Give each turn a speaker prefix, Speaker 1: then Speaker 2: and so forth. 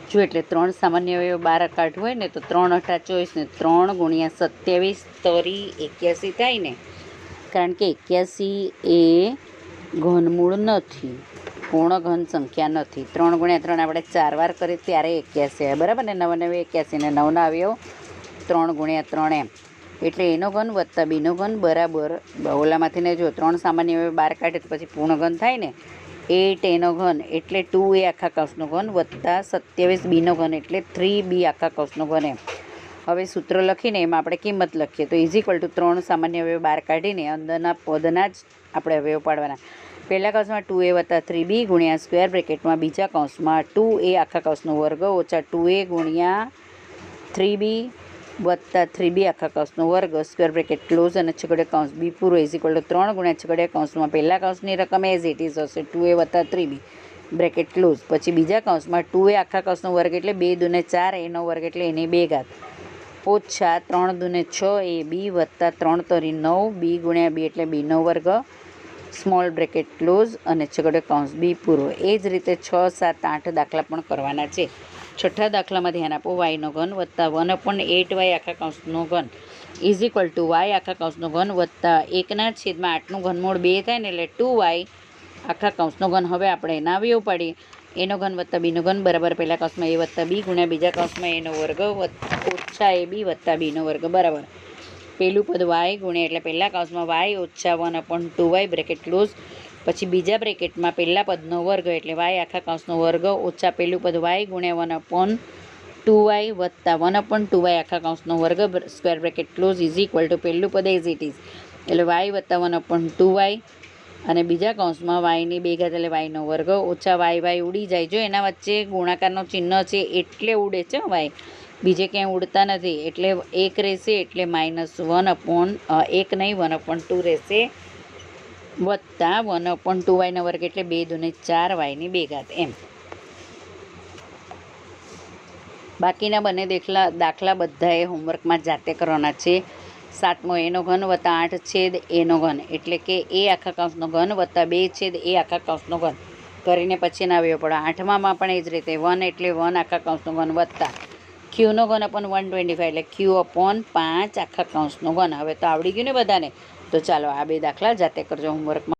Speaker 1: જો એટલે 3 સામાન્ય અવયવ 12 કાઢવું હોય ને તો 3 × 8 = 24 ને 3 × 27 તરી 81 થાય ને, કારણ કે 81 એ ઘનમૂળ નથી, પૂર્ણ ઘન સંખ્યા નથી. 3 × 3 આપણે 4 વાર કરીએ ત્યારે 81 આવે, બરાબર ને. 9 × 9 = 81 ને 9ના અવયવ 3 × 3 એમ. એટલે એનો ઘન વત્તા બીનો ઘન બરાબર ઓલામાંથી ને જો 3 સામાન્ય અવયવ 12 કાઢે તો પછી પૂર્ણ ઘન થાય ને, 8 એનો ઘન એટલે 2a આખા કૌંસનો ઘન વત્તા 27 બીનો ઘન એટલે 3b આખા કૌંસનો ઘન એમ. હવે સૂત્ર લખીને એમાં આપણે કિંમત લખીએ તો = 3 સામાન્ય અવયવ 12 કાઢીને અંદરના પદના જ આપણે અવયવ પાડવાના. પહેલા કૌંસમાં 2a વત્તા 3b ગુણ્યા સ્ક્વેર બ્રેકેટમાં બીજા કૌંસમાં 2a આખા કૌંસનો વર્ગ ઓછા 2a ગુણ્યા 3b વત્તા 3b આખા કૌંસનો વર્ગ સ્ક્વેર બ્રેકેટ ક્લોઝ અને છગડીયા કૌંસ b પૂરો = 3 ગુણ્યા છગડીયા કૌંસમાં પહેલા કૌંસની રકમ એઝ ઇટ ઇઝ હશે 2a વત્તા 3b બ્રેકેટ ક્લોઝ, પછી બીજા કૌંસમાં 2a આખા કૌંસનો વર્ગ એટલે 2 × 4 એનો વર્ગ એટલે એની 2 ઘાત ઓછા 3 × 6 ab વત્તા 3 તરી 9 b ગુણ્યા b એટલે bનો વર્ગ સ્મોલ બ્રેકેટ ક્લોઝ અને છગડીયો કૌંસ b પૂરો. એ જ રીતે 6, 7, 8 દાખલા પણ કરવાના છે. છઠ્ઠા દાખલામાં ધ્યાન આપો. yનો ઘન વત્તા 1/8y આખા કૌંસનો ઘન = y આખા કૌંસનો ઘન વત્તા 1/8નું ઘનમૂળ 2 થાય ને એટલે 2y આખા કૌંસનો ઘન. હવે આપણે એના અવયવ પાડીએ. એનો ઘન વત્તા બીનો ઘન બરાબર પહેલા કૌંસમાં a વત્તા b ગુણ્યા બીજા કૌંસમાં એનો વર્ગ ઓછા ab વત્તા bનો વર્ગ બરાબર પહેલું પદ y ગુણ્યા એટલે પહેલા કૌંસમાં y ઓછા 1/2y બ્રેકેટ ક્લોઝ, પછી બીજા બ્રેકેટમાં પહેલા પદનો વર્ગ એટલે y આખા કૌંસનો વર્ગ ઓછા પહેલું પદ y ગુણ્યા 1/2y વત્તા 1/2y આખા કૌંસનો વર્ગ સ્ક્વેર બ્રેકેટ ક્લોઝ = પહેલું પદ એઝ ઇટ ઇઝ એટલે y વત્તા 1/2y અને બીજા કૌંસમાં yની 2 ઘાત એટલે yનો વર્ગ ઓછા y ઉડી જાય. જો એના વચ્ચે ગુણાકારનો ચિહ્ન છે એટલે ઉડે છે y, બીજે ક્યાંય ઉડતા નથી. એટલે 1 રહેશે એટલે -1 નહીં 1/2 રહેશે વત્તા 1/2yનો વર્ગ એટલે 2 × 4 yની 2 ઘાત એમ. બાકીના બંને દાખલા બધાએ હોમવર્કમાં જાતે કરવાના છે. 7મો એનો ઘન વત્તા 8 એનો ઘન એટલે કે a આખા કૌંસનો ઘન વત્તા 2 a આખા કૌંસનો ઘન કરીને પછી એના અવયવ પડો. 8મામાં પણ એ જ રીતે 1 એટલે 1 આખા કૌંસનો ઘન વત્તા q નો ઘન / 125 એટલે q/5 આખા કૌંસનો ઘન. હવે તો આવડી ગયું ને બધાને? તો ચાલો આ 2 દાખલા જાતે કરજો હોમવર્કમાં.